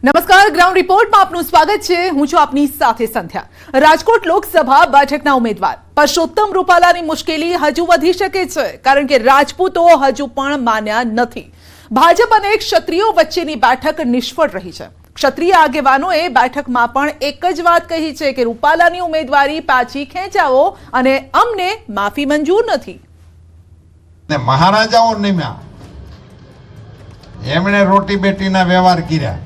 નમસ્કાર, ગ્રાઉન્ડ રિપોર્ટમાં આપનું સ્વાગત છે. હું છું આપની સાથે સંધ્યા. રાજકોટ લોકસભા બેઠકના ઉમેદવાર પરસોત્તમ રૂપાલાની મુશ્કેલી હજુ વધી શકે છે, કારણ કે રાજપૂતો હજુ પણ માન્યા નથી. ભાજપ અને ક્ષત્રિયો વચ્ચેની બેઠક નિષ્ફળ રહી છે. ક્ષત્રિય આગેવાનોએ બેઠકમાં પણ એક જ વાત કહી છે કે રૂપાલાની ઉમેદવારી પાછી ખેંચાવો અને અમને માફી મંજૂર નથી. મહારાજાઓ નિમ્યા, એમણે રોટી બેટીના વ્યવહાર કર્યા.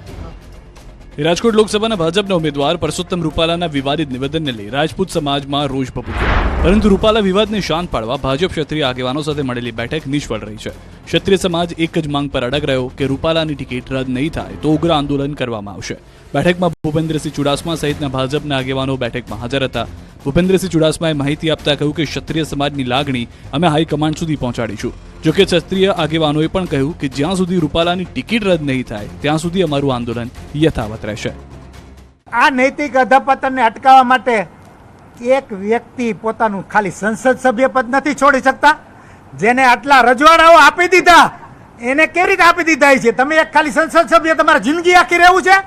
રાજકોટ લોકસભાના ભાજપના ઉમેદવાર પરસોત્તમ રૂપાલાના વિવાદિત નિવેદનને લઈ રાજપૂત સમાજમાં રોષ ભભૂક્યો. પરંતુ રૂપાલા વિવાદને શાંત પાડવા ભાજપ ક્ષત્રિય આગેવાનો સાથે મળેલી બેઠક નિષ્ફળ રહી છે. ક્ષત્રિય સમાજ એક જ માંગ પર અડગ રહ્યો કે રૂપાલાની ટિકિટ રદ નહીં થાય તો ઉગ્ર આંદોલન કરવામાં આવશે. બેઠકમાં ભૂપેન્દ્રસિંહ ચુડાસમા સહિતના ભાજપના આગેવાનો બેઠકમાં હાજર હતા. ભૂપેન્દ્રસિંહ ચુડાસમાએ માહિતી આપતા કહ્યું કે ક્ષત્રિય સમાજની લાગણી અમે હાઈકમાન્ડ સુધી પહોંચાડીશું. જોકે ક્ષત્રિય આગેવાનોએ પણ કહ્યું કે જ્યાં સુધી રૂપાલાની ટિકિટ રદ નહીં થાય ત્યાં સુધી અમારું આંદોલન યથાવત રહેશે. આ નૈતિક અધપતનને અટકાવવા માટે એક વ્યક્તિ પોતાનું ખાલી સંસદ સભ્ય પદ નથી છોડી શકતા. જેને આટલા રજવાડાઓ આપી દીધા એને કેવી રીતે આપી દીધા છે? તમે એક ખાલી સંસદ સભ્ય તમારા જિંદગી આખી રહેવું છે?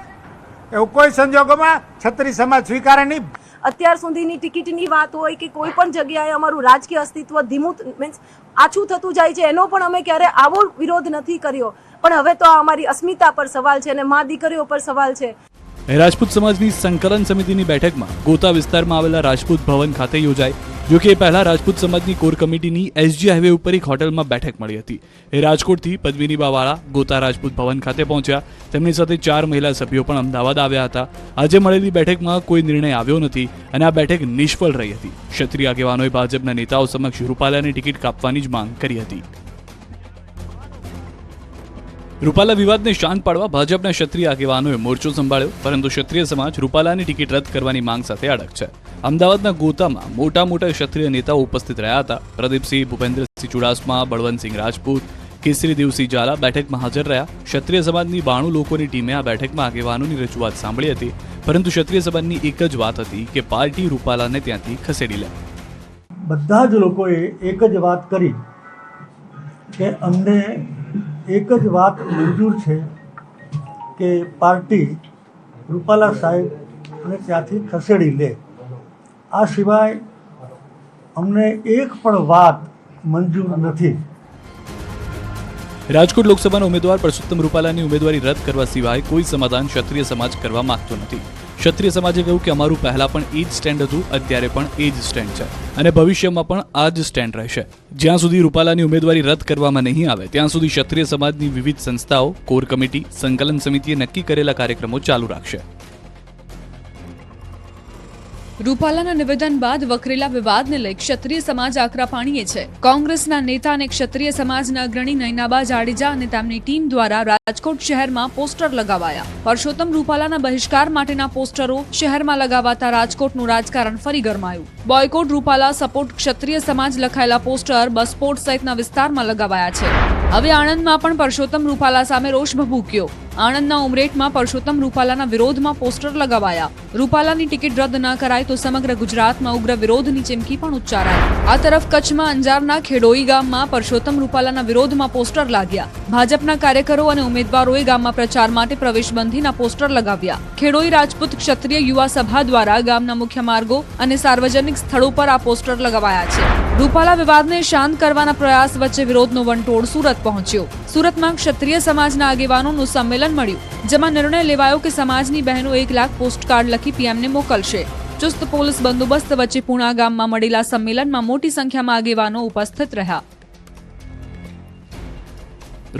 એવું કોઈ સંજોગોમાં ક્ષત્રિય સમાજ સ્વીકારે નહીં. અત્યાર સુધીની ટિકિટની વાત હોય કે કોઈ પણ જગ્યાએ અમારું રાજકીય અસ્તિત્વ ધીમું મીન્સ આછું થતું જાય છે, એનો પણ અમે ક્યારે આવો વિરોધ નથી કર્યો. પણ હવે તો અમારી અસ્મિતા પર સવાલ છે અને મા દીકરીઓ પર સવાલ છે. રાજપૂત સમાજની સંકલન સમિતિની બેઠકમાં ગોતા વિસ્તારમાં આવેલા રાજપૂત ભવન ખાતે યોજાઈ. જોકે પહેલા રાજપૂત સમાજની કોર કમિટીની એસજી હાઈવે ઉપર એક હોટલમાં બેઠક મળી હતી. રાજકોટથી પદ્મિની બાવાળા ગોતા રાજપૂત ભવન ખાતે પહોંચ્યા. તેમની સાથે 4 મહિલા સભ્યો પણ અમદાવાદ આવ્યા હતા. આજે મળેલી બેઠકમાં કોઈ નિર્ણય આવ્યો નથી અને આ બેઠક નિષ્ફળ રહી હતી. ક્ષત્રિય આગેવાનોએ ભાજપના નેતાઓ સમક્ષ રૂપાલાની ટિકિટ કાપવાની જ માંગ કરી હતી. રૂપાલા વિવાદને શાંત પાડવા ભાજપના ક્ષત્રિય આગેવાનોએ મોરચો સંભાળ્યો, પરંતુ ક્ષત્રિય સમાજ રૂપાલાની ટિકિટ રદ કરવાની માંગ સાથે અડગ છે. અમદાવાદના ગોતામાં મોટા ક્ષત્રિય નેતાઓ ઉપસ્થિત રહ્યા હતા. પ્રદીપસિંહ, ભૂપેન્દ્રસિંહ ચુડાસમા, બળવંતસિંહ રાજપૂત, કેસરી દેવસિંહ ઝાલા બેઠકમાં હાજર રહ્યા. ક્ષત્રિય સમાજની 92 લોકોની ટીમે આ બેઠકમાં આગેવાનોની રજૂઆત સાંભળી હતી, પરંતુ ક્ષત્રિય સમાજની એક જ વાત હતી કે પાર્ટી રૂપાલાને ત્યાંથી ખસેડી લે. બધા જ લોકોએ એક જ વાત કરી કે અમને એક જ વાત મંજૂર છે કે પાર્ટી રૂપાલા સાહેબને ત્યાંથી ખસેડી લે. આ સિવાય અમને એક પણ વાત મંજૂર નથી. રાજકોટ લોકસભાના ઉમેદવાર પરસોત્તમ રૂપાલાની ઉમેદવારી રદ કરવા સિવાય કોઈ સમાધાન ક્ષત્રિય સમાજ કરવા માંગતો નથી. ક્ષત્રિય સમાજે કહ્યું કે અમારું પહેલા પણ એ જ સ્ટેન્ડ હતું, અત્યારે પણ એ જ સ્ટેન્ડ છે અને ભવિષ્યમાં પણ આ જ સ્ટેન્ડ રહેશે. જ્યાં સુધી રૂપાલાની ઉમેદવારી રદ કરવામાં નહીં આવે ત્યાં સુધી ક્ષત્રિય સમાજની વિવિધ સંસ્થાઓ, કોર કમિટી, સંકલન સમિતિએ નક્કી કરેલા કાર્યક્રમો ચાલુ રાખશે. રૂપાલાના નિવેદન બાદ વકરેલા વિવાદને લઈ ક્ષત્રિય સમાજ આકરા પાણીએ છે. કોંગ્રેસના નેતા અને ક્ષત્રિય સમાજના અગ્રણી નયનાબા જાડેજા અને તેમની ટીમ દ્વારા રાજકોટ શહેરમાં પોસ્ટર લગાવાયા. પરસોત્તમ રૂપાલાના બહિષ્કાર માટેના પોસ્ટરો શહેરમાં લગાવાતા રાજકોટનું રાજકારણ ફરી ગરમાયું. બોયકોટ રૂપાલા સપોર્ટ ક્ષત્રિય સમાજ લખાયેલા પોસ્ટર બસપોર્ટ સહિતના વિસ્તારમાં લગાવાયા છે. હવે આણંદમાં પણ પરસોત્તમ રૂપાલા સામે રોષ ભભૂક્યો. આણંદના ઉમરેઠમાં પરસોત્તમ રૂપાલાના વિરોધમાં પોસ્ટર લગાવાયા. રૂપાલાની ટિકિટ રદ ન કરાય તો સમગ્ર ગુજરાતમાં ઉગ્ર વિરોધની ચીમકી પણ ઉચ્ચારાઈ. આ તરફ કચ્છમાં અંજારના ખેડોઈ ગામમાં પરસોત્તમ રૂપાલાના વિરોધમાં પોસ્ટર લાગ્યા. ભાજપના કાર્યકરો અને ઉમેદવારોએ ગામમાં પ્રચાર માટે પ્રવેશબંધીના પોસ્ટર લગાવ્યા. ખેડોઈ રાજપૂત ક્ષત્રિય યુવા સભા દ્વારા ગામના મુખ્ય માર્ગો અને સાર્વજનિક સ્થળો પર આ પોસ્ટર લગાવાયા છે. રૂપાલા વિવાદને શાંત કરવાના પ્રયાસ વચ્ચે વિરોધનો વંટોળ સુરત પહોંચ્યો. સુરતમાં ક્ષત્રિય સમાજના આગેવાનોનું સંમેલન મળ્યું, જેમાં નિર્ણય લેવાયો કે સમાજની બહેનો 1 લાખ પોસ્ટકાર્ડ લખી પીએમને મોકલશે. ચુસ્ત પોલીસ બંદોબસ્ત વચ્ચે પુણા ગામમાં મળેલા સંમેલનમાં મોટી સંખ્યામાં આગેવાનો ઉપસ્થિત રહ્યા.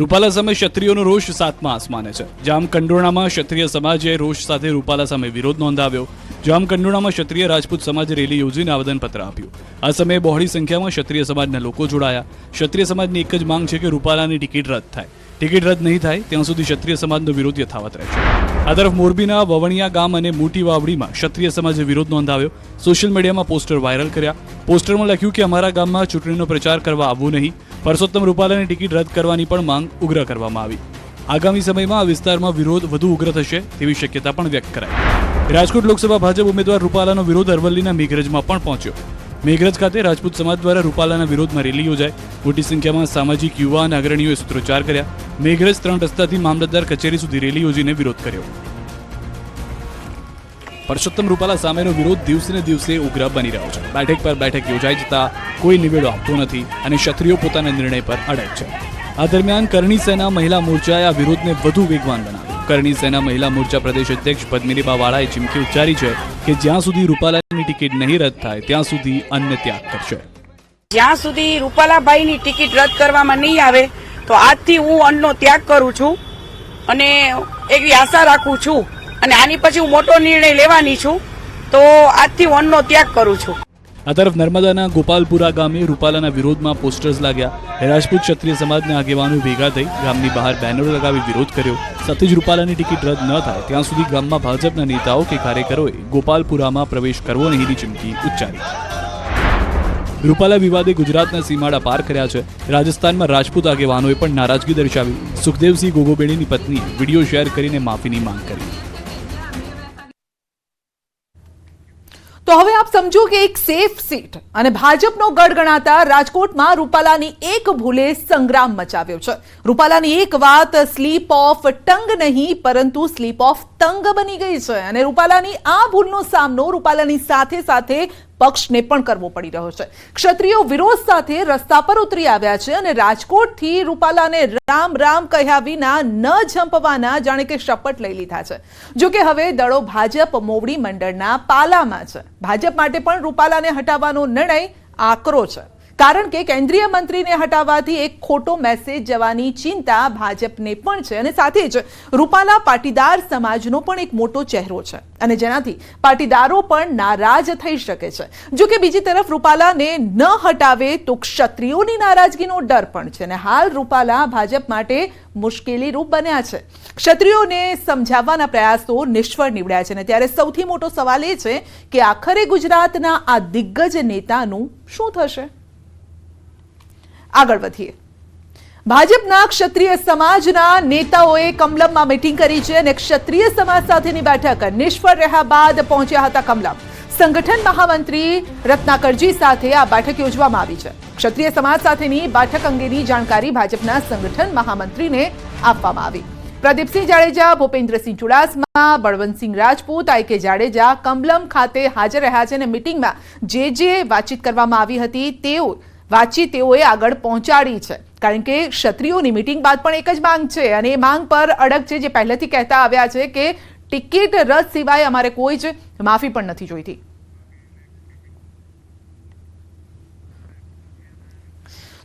રૂપાલા સામે ક્ષત્રિયોનો રોષ 7મા આસમાને છે. જામકંડોરણામાં ક્ષત્રિય સમાજે રોષ સાથે રૂપાલા સામે વિરોધ નોંધાવ્યો. જામકંડોરણામાં ક્ષત્રિય રાજપૂત સમાજે રેલી યોજીને આવેદનપત્ર આપ્યું. આ સમયે બહોળી સંખ્યામાં ક્ષત્રિય સમાજના લોકો જોડાયા. ક્ષત્રિય સમાજની એક જ માંગ છે કે રૂપાલાની ટિકિટ રદ થાય. ટિકિટ રદ નહીં થાય ત્યાં સુધી ક્ષત્રિય સમાજનો વિરોધ યથાવત રહેશે. આ તરફ મોરબીના વવણિયા ગામ અને મોટી વાવડીમાં ક્ષત્રિય સમાજે વિરોધ નોંધાવ્યો. સોશિયલ મીડિયામાં પોસ્ટર વાયરલ કર્યા. પોસ્ટરમાં લખ્યું કે અમારા ગામમાં ચૂંટણીનો પ્રચાર કરવા આવવું નહીં. પરસોત્તમ રૂપાલાની ટિકિટ રદ કરવાની પણ માંગ ઉગ્ર કરવામાં આવી. આગામી સમયમાં આ વિસ્તારમાં વિરોધ વધુ ઉગ્ર થશે તેવી શક્યતા પણ વ્યક્ત કરાઈ. રાજકોટ લોકસભા ભાજપ ઉમેદવાર રૂપાલાનો વિરોધ અરવલ્લીના મેઘરજમાં પણ પહોંચ્યો. મેઘરજ ખાતે રાજપૂત સમાજ દ્વારા રૂપાલાના વિરોધમાં રેલી યોજાઈ. મોટી સંખ્યામાં સામાજિક યુવા અને અગ્રણીઓએ સૂત્રોચ્ચાર કર્યા. મેઘરજ 3 રસ્તાથી મામલતદાર કચેરી સુધી રેલી યોજીને વિરોધ કર્યો. પરસોત્તમ રૂપાલા સામેનો વિરોધ દિવસે ને દિવસે ઉગ્ર બની રહ્યો છે. બેઠક પર બેઠક યોજાઈ જતા કોઈ નિવેડો આપતો નથી અને ક્ષત્રિયો પોતાના નિર્ણય પર અડગ છે. આ દરમિયાન કરણી સેના મહિલા મોરચાએ આ વિરોધને વધુ વેગવાન બનાવ્યો. કરણી સેના મહિલા મોરચા પ્રદેશ અધ્યક્ષ પદ્મિનીબા વાળાએ ચીમકી ઉચ્ચારી છે કે જ્યાં સુધી રૂપાલાની ટિકિટ નહીં રદ થાય ત્યાં સુધી અન્ન ત્યાગ કરશે. જ્યાં સુધી રૂપાલાભાઈની ટિકિટ રદ કરવામાં નહીં આવે તો આજથી હું અન્નનો ત્યાગ કરું છું અને એવી આશા રાખું છું અને આની પછી હું મોટો નિર્ણય લેવાની છું, તો આજથી હું અન્નનો ત્યાગ કરું છું. આ તરફ નર્મદાના ગોપાલપુરા ગામે રૂપાલાના વિરોધમાં પોસ્ટર્સ લાગ્યા. રાજપૂત ક્ષત્રિય સમાજના આગેવાનો ભેગા થઈ ગામની બહાર બેનરો લગાવી વિરોધ કર્યો. સાથે જ રૂપાલાની ટિકિટ રદ ન થાય ત્યાં સુધી ગામમાં ભાજપના નેતાઓ કે કાર્યકરોએ ગોપાલપુરામાં પ્રવેશ કરવો નહીંની ચીમકી ઉચ્ચારી. રૂપાલા વિવાદે ગુજરાતના સીમાડા પાર કર્યા છે. રાજસ્થાનમાં રાજપૂત આગેવાનોએ પણ નારાજગી દર્શાવી. સુખદેવસિંહ ગોગોબેડીની પત્નીએ વિડીયો શેર કરીને માફીની માંગ કરી. તો હવે આપ સમજો કે એક સેફ સીટ અને ભાજપનો ગઢ ગણાતા રાજકોટમાં રૂપાલાની એક ભૂલે સંગ્રામ મચાવ્યો છે. રૂપાલાની એક વાત સ્લીપ ઓફ ટંગ નહીં પરંતુ સ્લીપ ઓફ તંગ બની ગઈ છે અને રૂપાલાની આ ભૂલનો સામનો રૂપાલાની સાથે સાથે પક્ષને પણ કરવો પડી રહ્યો છે. ક્ષત્રિયો વિરોધ સાથે રસ્તા પર ઉતરી આવ્યા છે અને રાજકોટથી રૂપાલાને રામ રામ કહ્યા વિના ન ઝંપવાના જાણે કે શપથ લઈ લીધા છે. જો કે હવે દળો ભાજપ મોવડી મંડળના પાલામાં છે. ભાજપ માટે પણ રૂપાલાને હટાવવાનો નિર્ણય આકરો છે, કારણ કે કેન્દ્રીય મંત્રીને હટાવવાથી એક ખોટો મેસેજ જવાની ચિંતા ભાજપને પણ છે અને સાથે જ રૂપાલા પાટીદાર સમાજનો પણ એક મોટો ચહેરો છે અને જેનાથી પાટીદારો પણ નારાજ થઈ શકે છે. જો કે બીજી તરફ રૂપાલાને ન હટાવે તો ક્ષત્રિયોની નારાજગીનો ડર પણ છે અને હાલ રૂપાલા ભાજપ માટે મુશ્કેલી રૂપ બન્યા છે. ક્ષત્રિયોને સમજાવવાના પ્રયાસો નિષ્ફળ નીવડ્યા છે અને ત્યારે સૌથી મોટો સવાલ એ છે કે આખરે ગુજરાતના આ દિગ્ગજ નેતાનું શું થશે. આગળ વધીએ. ભાજપના ક્ષત્રિય સમાજના નેતાઓએ કમલમમાં મીટિંગ કરી છે અને ક્ષત્રિય સમાજ સાથેની બેઠક નિષ્ફળ રહ્યા બાદ પહોંચ્યા હતા કમલમ. સંગઠન મહામંત્રી રત્નાકરજી સાથે આ બેઠક યોજવામાં આવી છે. ક્ષત્રિય સમાજ સાથેની બેઠક અંગેની જાણકારી ભાજપના સંગઠન મહામંત્રીને આપવામાં આવી. પ્રદીપસિંહ જાડેજા, ભૂપેન્દ્રસિંહ ચુડાસમા, બળવંતસિંહ રાજપૂત, આઈ.કે. જાડેજા કમલમ ખાતે હાજર રહ્યા છે અને મીટિંગમાં જે વાતચીત કરવામાં આવી હતી તેઓએ આગળ પહોંચાડી છે. કારણ કે ક્ષત્રિયોની મીટિંગ બાદ પણ એક જ માંગ છે અને એ માંગ પર અડગ છે, જે પહેલેથી કહેતા આવ્યા છે કે ટિકિટ રદ સિવાય અમારે કોઈ જ માફી પણ નથી જોઈતી.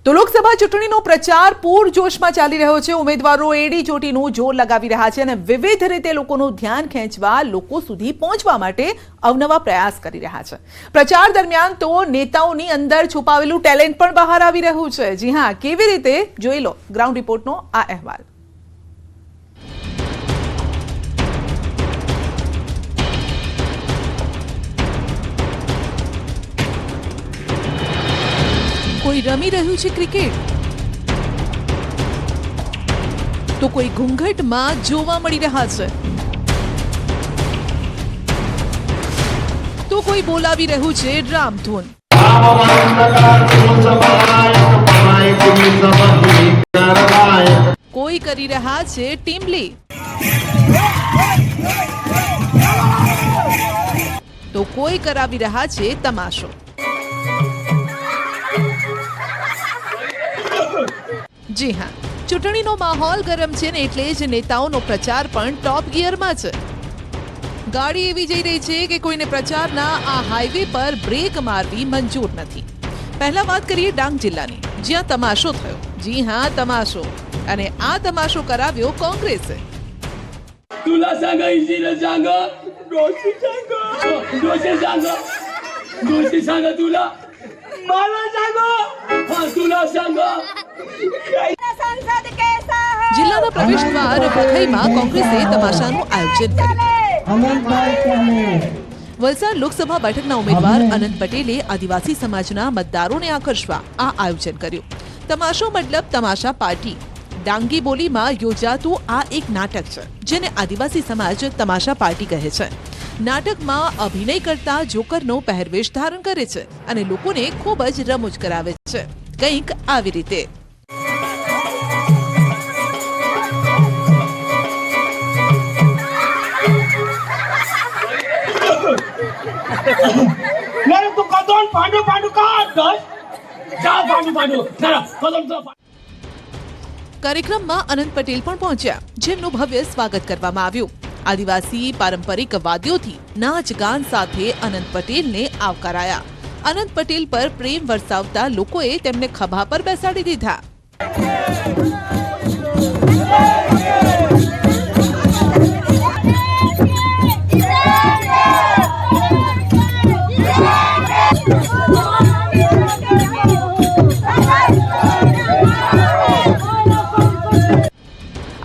તો લોકસભા ચૂંટણીનો પ્રચાર પૂરજોશમાં ચાલી રહ્યો છે. ઉમેદવારો એડી ચોટીનું જોર લગાવી રહ્યા છે અને વિવિધ રીતે લોકોનું ધ્યાન ખેંચવા, લોકો સુધી પહોંચવા માટે અવનવા પ્રયાસ કરી રહ્યા છે. પ્રચાર દરમિયાન તો નેતાઓની અંદર છુપાવેલું ટેલેન્ટ પણ બહાર આવી રહ્યું છે. જી હા, કેવી રીતે જોઈ લો ગ્રાઉન્ડ રિપોર્ટનો આ અહેવાલ. કોઈ રમી રહ્યું છે ક્રિકેટ, તો કોઈ ઘૂંઘટમાં જોવા મળી રહ્યા છે, તો કોઈ બોલાવી રહ્યું છે રામધૂન. કોઈ કરી રહ્યા છે ટીમલી, તો કોઈ કરાવી રહ્યા છે તમાશો. જી હા, ચૂંટણીનો માહોલ ગરમ છે ને એટલે જ નેતાઓનો પ્રચાર પણ ટોપ ગિયરમાં છે. ગાડી એવી જઈ રહી છે કે કોઈને પ્રચારના આ હાઈવે પર બ્રેક મારવી મંજૂર નથી. પહેલા વાત કરીએ ડાંગ જિલ્લાની, જ્યાં તમાશો થયો. જી હા, તમાશો. અને આ તમાશો કરાવ્યો કોંગ્રેસે. तुला सांगा इजीला सांगा दोषी सांगा दोषी सांगा दोषी सांगा तुला मला सांगा हा तुला सांगा જિલ્લાના પ્રવેશ દ્વાર વઘઈમાં કોંગ્રેસે તમાશાનું આયોજન કર્યું. વલસાડ લોકસભા બેઠકના ઉમેદવાર અનંત પટેલે આદિવાસી સમાજના મતદારોને આકર્ષવા આ આયોજન કર્યું. તમાશો મતલબ તમાશા પાર્ટી. ડાંગી બોલીમાં યોજાતું આ એક નાટક છે, જેને આદિવાસી સમાજ તમાશા પાર્ટી કહે છે. નાટકમાં અભિનય કરતા જોકરનો પહેરવેશ ધારણ કરે છે અને લોકોને ખૂબ જ રમૂજ કરાવે છે. કંઈક આવી રીતે. મેરે તું કદોન પાંડુ પાંડુ કાઢ દસ જા પાંડુ પાંડુ ના કદોન તો કાર્યક્રમમાં અનંત પટેલ પણ પહોંચ્યા, જેમનું ભવ્ય સ્વાગત કરવામાં આવ્યું. આદિવાસી પારંપરિક વાદ્યોથી નાચ ગાન સાથે અનંત પટેલને આવકારાયા. અનંત પટેલ પર પ્રેમ વરસાવતા લોકોએ તેમને ખભા પર બેસાડી દીધા.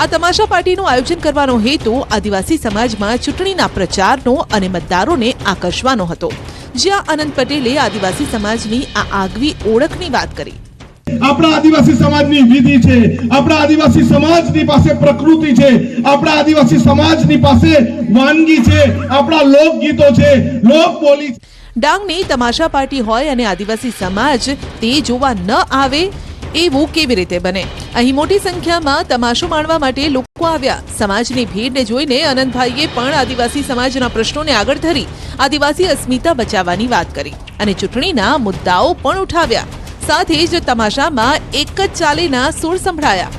આ તમાશા પાર્ટીનું આયોજન કરવાનો હેતુ આદિવાસી સમાજમાં ચૂંટણીના પ્રચારનો અને મતદારોને આકર્ષવાનો હતો, જ્યાં અનંત પટેલે આદિવાસી સમાજની આ આગવી ઓળખની વાત કરી. આપણા આદિવાસી સમાજની વિધિ છે, આપણા આદિવાસી સમાજની પાસે પ્રકૃતિ છે, આપણા આદિવાસી સમાજની પાસે વાનગી છે, આપણા લોકગીતો છે, લોકબોલી છે. ડાંગની તમાશા પાર્ટી હોય અને આદિવાસી સમાજ તે જોવા ન આવે એવું કેવી રીતે બને? અહીં મોટી સંખ્યામાં તમાશો માણવા માટે લોકો આવ્યા. સમાજની ભીડને જોઈને અનંતભાઈએ પણ આદિવાસી સમાજના પ્રશ્નોને આગળ ધરી આદિવાસી અસ્મિતા બચાવવાની વાત કરી અને ચૂંટણીના મુદ્દાઓ પણ ઉઠાવ્યા. સાથે જ તમાશામાં એક જ ચાલીના સૂર સંભળાયા.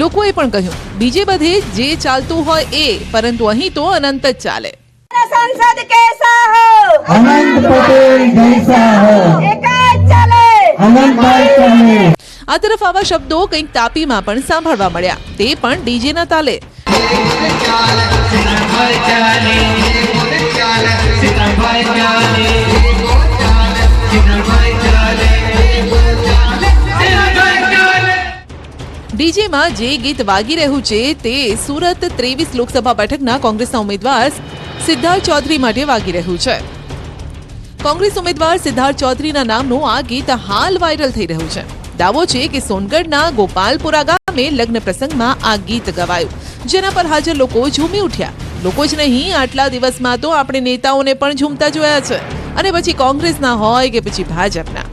લોકોએ પણ કહ્યું, બીજે બધે જે ચાલતું હોય એ, પરંતુ અહીં તો અનંત જ ચાલે. સંસદ કેસા હો, અનંત પટેલ જૈસા હો, એક જ ચાલે, અનંતભાઈ ચાલે. આ તરફ આવા શબ્દો કંઈક તાપીમાં પણ સાંભળવા મળ્યા, તે પણ ડીજેના તાલે. ડીજેમાં જે ગીત વાગી રહ્યું છે તે સુરત 23 લોકસભા બેઠકના કોંગ્રેસના ઉમેદવાર સિદ્ધાર્થ ચૌધરી માટે વાગી રહ્યું છે. કોંગ્રેસ ઉમેદવાર સિદ્ધાર્થ ચૌધરીના નામનું આ ગીત હાલ વાયરલ થઈ રહ્યું છે. દાવો છે કે સોનગઢના ગોપાલપુરા ગામે લગ્ન પ્રસંગમાં આ ગીત ગવાયું, જેના પર હાજર લોકો ઝૂમી ઉઠ્યા. લોકો જ નહીં, આટલા દિવસમાં તો આપણે નેતાઓને પણ ઝૂમતા જોયા છે, અને પછી કોંગ્રેસના હોય કે પછી ભાજપના.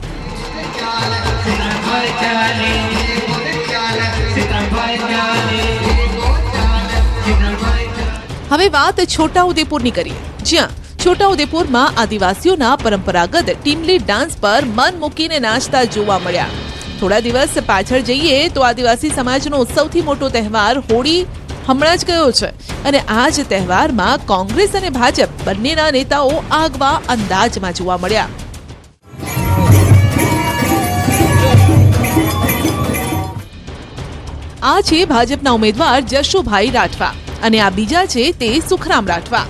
હવે વાત છોટાઉદેપુરની કરીએ, જ્યાં છોટાઉદેપુરમાં આદિવાસીઓના પરંપરાગત ટીમલી ડાન્સ પર મન મૂકીને નાચતા જોવા મળ્યા. થોડા દિવસ પાછળ જઈએ તો આદિવાસી સમાજનો સૌથી મોટો તહેવાર હોળી હમણાં જ ગયો છે, અને આ જ તહેવારમાં કોંગ્રેસ અને ભાજપ બંનેના નેતાઓ આગવા અંદાજમાં જોવા મળ્યા. આ છે ભાજપના ઉમેદવાર જશુભાઈ રાઠવા અને આ બીજા છે તે સુખરામ રાઠવા.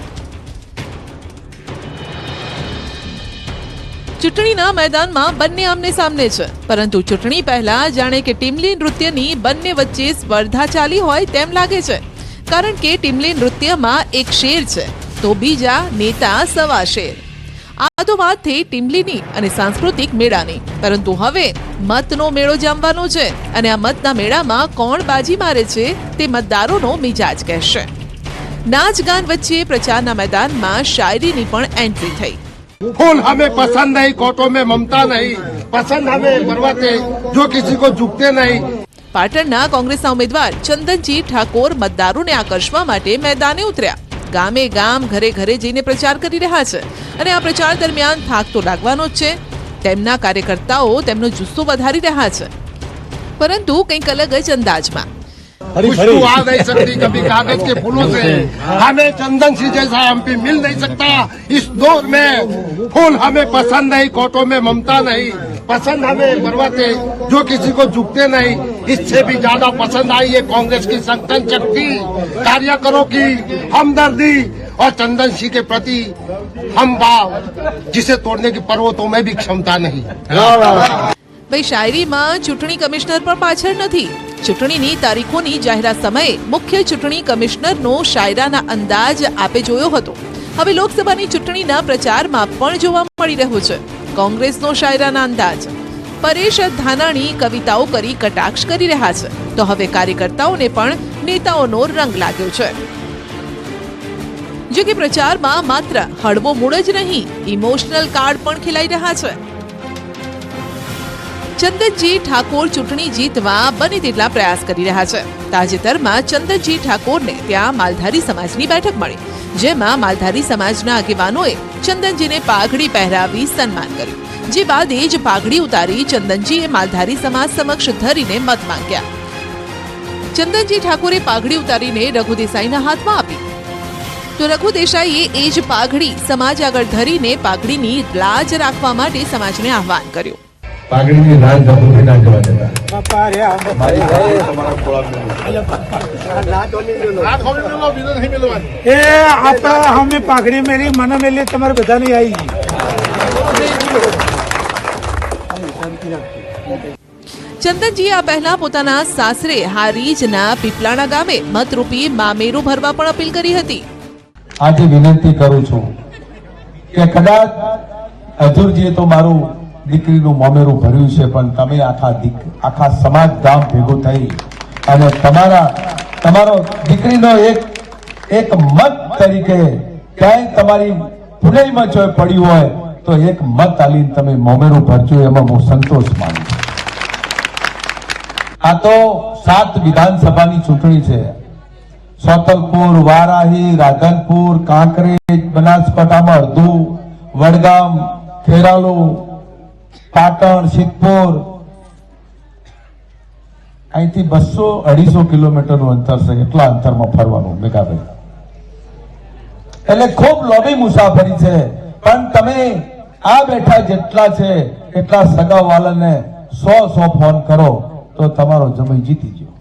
ચૂંટણીના મેદાનમાં બંને આમને સામને છે, પરંતુ ચૂંટણી પહેલા જાણે કે ટીમલી નૃત્યની બંને વચ્ચે સ્પર્ધા ચાલી હોય તેમ લાગે છે, કારણ કે ટીમલી નૃત્યમાં એક શેર છે તો બીજા નેતા સવા શેર. આ તો વાત થઈ ટીમલીની અને સાંસ્કૃતિક મેળાની, પરંતુ હવે મતનો મેળો જામવાનો છે, અને આ મતના મેળામાં કોણ બાજી મારે છે તે મતદારોનો મિજાજ કહેશે. નાચ ગાન વચ્ચે પ્રચારના મેદાનમાં શાયરીની પણ એન્ટ્રી થઈ. फूल हमें पसंद नहीं, कोटों में ममता नहीं, पसंद हमें मरवाते जो किसी को झुकते नहीं. પાટણના કોંગ્રેસના ઉમેદવાર ચંદનજી ઠાકોર મતદારોને આકર્ષવા માટે મેદાને ઉતર્યા. ગામે ગામ, ઘરે ઘરે જઈને પ્રચાર કરી રહ્યા છે, અને આ પ્રચાર દરમિયાન થાક તો લાગવાનો જ છે. તેમના કાર્યકર્તાઓ તેમનો જુસ્સો વધારી રહ્યા છે, પરંતુ કંઈક અલગ જ અંદાજમાં. खुशबू आ नहीं सकती कभी कागज के फूलों से, हमें चंदन सी जैसा एमपी मिल नहीं सकता इस दौर में. फूल हमें पसंद नहीं, कोटों में ममता नहीं, पसंद हमें मरवाते जो किसी को झुकते नहीं. इससे भी ज्यादा पसंद आई है कांग्रेस की संगठन शक्ति, कार्यकरों की हमदर्दी और चंदन सिंह के प्रति हम भाव, जिसे तोड़ने की पर्वतों में भी क्षमता नहीं. ભાઈ, શાયરીમાં ચૂંટણી કમિશનર પણ પાછળ નથી. ચૂંટણીની તારીખોની જાહેરાત સમયે મુખ્ય ચૂંટણી કમિશનરનો શાયરાના અંદાજ આપે જોયો હતો. હવે લોકસભાની ચૂંટણીના પ્રચારમાં પણ જોવા મળી રહ્યો છે કોંગ્રેસનો શાયરાના અંદાજ. પરેશ ધાનાણી કવિતાઓ કરી કટાક્ષ કરી રહ્યા છે, તો હવે કાર્યકર્તાઓને પણ નેતાઓનો રંગ લાગ્યો છે. જો કે પ્રચારમાં માત્ર હળવો મૂડ જ નહીં, ઇમોશનલ કાર્ડ પણ ખેલાઈ રહ્યા છે. ચંદનજી ઠાકોર ચૂંટણી જીતવા બને તેટલા પ્રયાસ કરી રહ્યા છે. તાજેતરમાં ચંદનજી ઠાકોરને ત્યાં માલધારી સમાજની બેઠક મળી, જેમાં માલધારી સમાજના આગેવાનોએ ચંદનજીને પાઘડી પહેરાવી સન્માન કર્યું, જે બાદ એ જ પાઘડી ઉતારી ચંદનજીએ માલધારી સમાજ સમક્ષ ધરીને મત માંગ્યા. ચંદનજી ઠાકોરે પાઘડી ઉતારીને રઘુ દેસાઈના હાથમાં આપી, તો રઘુ દેસાઈએ એ જ પાઘડી સમાજ આગળ ધરીને પાઘડીની લાજ રાખવા માટે સમાજને આહવાન કર્યું. પાઘડીની લાજ ધમુથી ના જવા દેતા. એ આપણા અમે પાઘડી મેલી મને મેલી તમારે બધાની આવી. ચંદનજીએ આ પહેલા પોતાના સાસરે હારીજના પીપલાણા ગામે મતરૂપી મામેરું ભરવા પણ અપીલ કરી હતી. આજે વિનંતી કરું છું કે કદાચ અધુરજીએ તો મારું દીકરીનું મોમેરું ભર્યું છે, પણ તમે આખા સમાજ ગામ ભેગું થઈ અને તમારો દીકરીનો એક મત તરીકે ક્યાંય તમારી પુનઈમાં જો પડ્યું હોય તો એક મત આલીને તમે મોમેરું ભરજો, એમાં હું સંતોષ માનું છું. આ તો 7 વિધાનસભાની ચૂંટણી છે. સોતલપુર, વારાહી, રાધનપુર, કાંકરેજ, બનાસકાંઠામાં અડધું, વડગામ, ખેરાલુ, પાટણ, સિદ્ધપુર, અહીંથી 200-250 કિલોમીટરનું અંતર છે. એટલા અંતરમાં ફરવાનું મેઘાભાઈ, એટલે ખૂબ લોભી મુસાફરી છે. પણ તમે આ બેઠા જેટલા છે એટલા સગાવાલાને 100 ફોન કરો તો તમારો જમાઈ જીતી ગયો.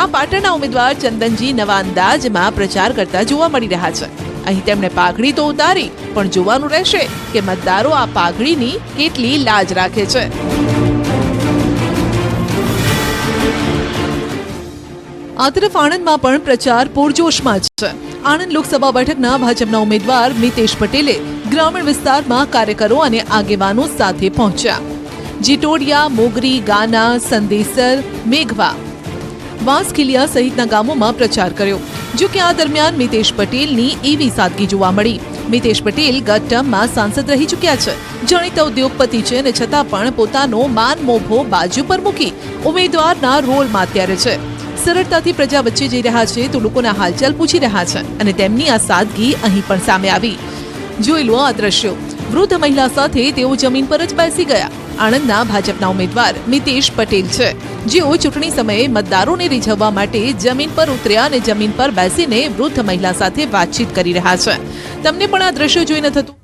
આ પાટણના ઉમેદવાર ચંદનજી નવા અંદાજમાં પ્રચાર કરતા જોવા મળી રહ્યા છે. અહીં તેમણે પાઘડી તો ઉતારી, પણ જોવાનું રહેશે કે મતદારો આ પાઘડીની કેટલી લાજ રાખે છે. આ તરફ આણંદમાં પણ પ્રચાર પૂરજોશમાં છે. આણંદ લોકસભા બેઠકના ભાજપના ઉમેદવાર મિતેશ પટેલે ગ્રામીણ વિસ્તારમાં કાર્યકરો અને આગેવાનો સાથે પહોંચ્યા. જીટોડિયા, મોગરી, ગાના, સંદેસર, મેઘવા, વાંસખીલિયા સહિતના ગામોમાં પ્રચાર કર્યો. જો કે આ દરમિયાન મિતેશ પટેલની એવી સાદગી જોવા મળી. મિતેશ પટેલ ગત ટર્મમાં સાંસદ રહી ચૂક્યા છે, જાણીતા ઉદ્યોગપતિ છે, અને છતાં પણ પોતાનો માન મોભો બાજુ પર મૂકી ઉમેદવારના રોલમાં અત્યારે છે. સરળતાથી પ્રજા વચ્ચે જઈ રહ્યા છે તો લોકોના હાલચાલ પૂછી રહ્યા છે, અને તેમની આ સાદગી અહીં પણ સામે આવી. જોઈ લો આ દ્રશ્યો. વૃદ્ધ મહિલા સાથે તેઓ જમીન પર જ બેસી ગયા. આણંદના ભાજપના ઉમેદવાર મિતેશ પટેલ છે, જેઓ ચૂંટણી સમયે મતદારોને રીઝવવા માટે જમીન પર ઉતર્યા અને જમીન પર બેસીને વૃદ્ધ મહિલા સાથે વાતચીત કરી રહ્યા છે. તમને પણ આ દ્રશ્યો જોઈને થતું.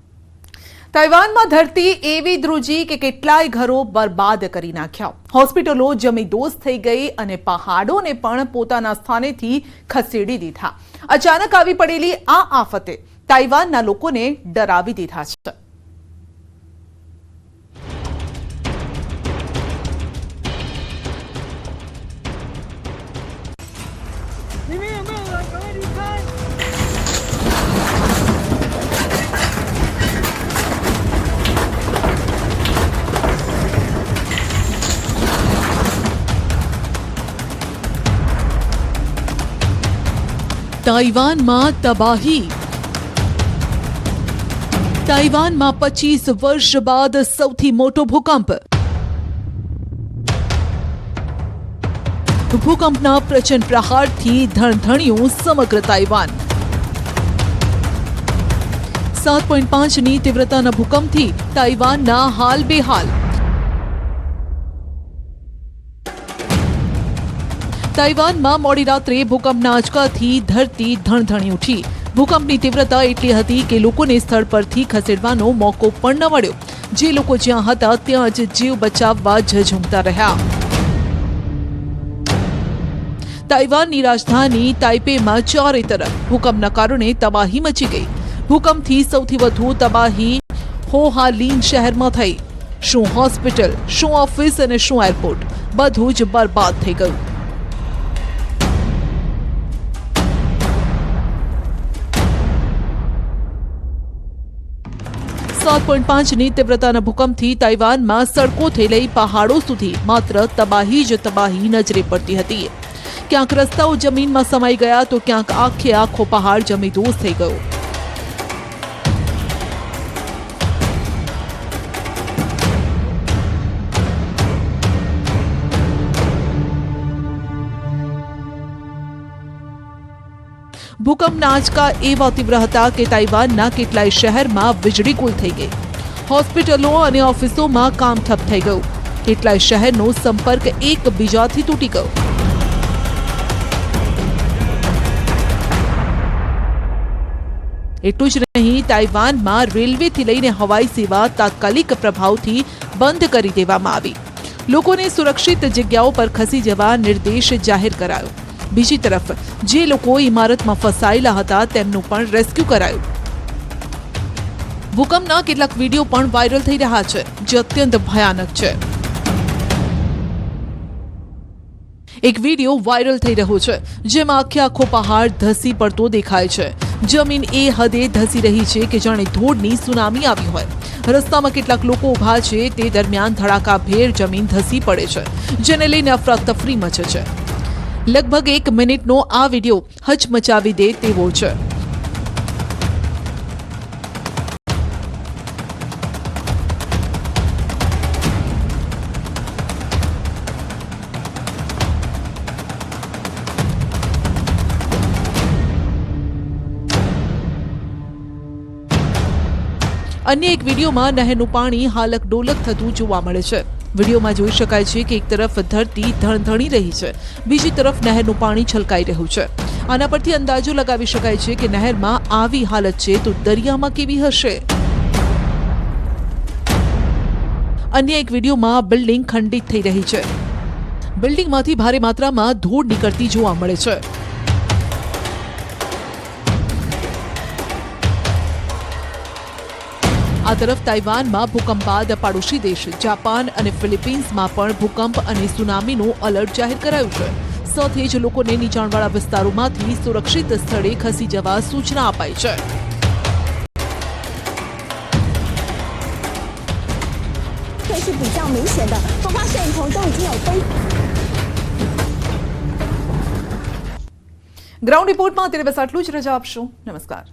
તાઇવાનમાં ધરતી એવી ધ્રુજી કે કેટલાય ઘરો બરબાદ કરી નાખ્યા. હોસ્પિટલો જમીદોસ્ત થઈ ગઈ અને પહાડોને પણ પોતાના સ્થાનેથી ખસેડી દીધા. અચાનક આવી પડેલી આ આફતે તાઇવાનના લોકોને ડરાવી દીધા છે. તાઇવાનમાં તબાહી. તાઇવાનમાં 25 વર્ષ બાદ સૌથી મોટો ભૂકંપ. ભૂકંપના પ્રચંડ પ્રહારથી ધણધણ્યું સમગ્ર તાઇવાન. 7.5ની તીવ્રતાના ભૂકંપથી તાઇવાનના હાલ બેહાલ. તાઇવાનમાં મોડી રાત્રે ભૂકંપના આંચકાથી ધરતી ધણધણી ઉઠી. ભૂકંપની તીવ્રતા એટલી હતી કે લોકોને સ્થળ પરથી ખસેડવાનો મોકો પણ ન મળ્યો. જે લોકો જ્યાં હતા ત્યાં જ જીવ બચાવવા ઝઝૂમતા રહ્યા. તાઇવાનની રાજધાની તાઇપેમાં ચારે તરફ ભૂકંપના કારણે તબાહી મચી ગઈ. ભૂકંપથી સૌથી વધુ તબાહી હોહાલિન શહેરમાં થઈ. શું હોસ્પિટલ, શું ઓફિસ અને શું એરપોર્ટ, બધું જ બરબાદ થઈ ગયું. ની તીવ્રતાના ભૂકંપથી તાઇવાનમાં સડકોથી લઈ પહાડો સુધી માત્ર તબાહી જ તબાહી નજરે પડતી હતી. ક્યાંક રસ્તાઓ જમીનમાં સમાઈ ગયા તો ક્યાંક આખે આખો પહાડ જમીદોસ્ત થઈ ગયો. ભૂકંપના આંચકા એવા તીવ્ર હતા કે તાઇવાનના કેટલાય શહેરમાં વીજળી ગુલ થઈ ગઈ. હોસ્પિટલો અને ઓફિસોમાં કામ ઠપ થઈ ગયું. કેટલાય શહેરનો સંપર્ક એકબીજાથી તૂટી ગયો. એટલું જ નહીં, તાઇવાનમાં રેલવેથી લઈને હવાઈ સેવા તાત્કાલિક પ્રભાવથી બંધ કરી દેવામાં આવી. લોકોને સુરક્ષિત જગ્યાઓ પર ખસી જવા નિર્દેશ જાહેર કરાયો. બીજી તરફ જે લોકો ઇમારતમાં ફસાયેલા હતા તેમનું પણ રેસ્ક્યુ કરાયું. ભૂકંપના કેટલાક વિડીયો પણ વાયરલ થઈ રહ્યા છે, જે અત્યંત ભયાનક છે. એક વિડીયો વાયરલ થઈ રહ્યો છે, જેમાં આખો પહાડ ધસી પડતો દેખાય છે. જમીન એ હદે ધસી રહી છે કે જાણે ધૂળની સુનામી આવી હોય. રસ્તામાં કેટલાક લોકો ઊભા છે, તે દરમિયાન ધડાકાભેર જમીન ધસી પડે છે, જેને લઈને અફરાતફરી મચે છે. લગભગ 1 મિનિટનો આ વિડીયો હચમચાવી દે તેવો છે. અન્ય એક વિડીયોમાં નહેરનું પાણી હાલક ડોલક થતું જોવા મળે છે. વિડીયોમાં જોઈ શકાય છે કે એક તરફ ધરતી ધણધણી રહી છે, બીજી તરફ નહેરનું પાણી છલકાઈ રહ્યું છે. આના પરથી અંદાજો લગાવી શકાય છે કે નહેરમાં આવી હાલત છે તો દરિયામાં કેવી હશે. અન્ય એક વિડીયોમાં બિલ્ડિંગ ખંડિત થઈ રહી છે. બિલ્ડિંગમાંથી ભારે માત્રામાં ધૂળ નીકળતી જોવા મળે છે. આ તરફ તાઇવાનમાં ભૂકંપ બાદ પાડોશી દેશ જાપાન અને ફિલિપિન્સમાં પણ ભૂકંપ અને સુનામીનું એલર્ટ જાહેર કરાયું છે. સાથે જ લોકોને નીચાણવાળા વિસ્તારોમાંથી સુરક્ષિત સ્થળે ખસી જવા સૂચના અપાઈ છે. ગ્રાઉન્ડ રિપોર્ટમાં અત્યારે બસ આટલું જ. રજા આપશો. નમસ્કાર.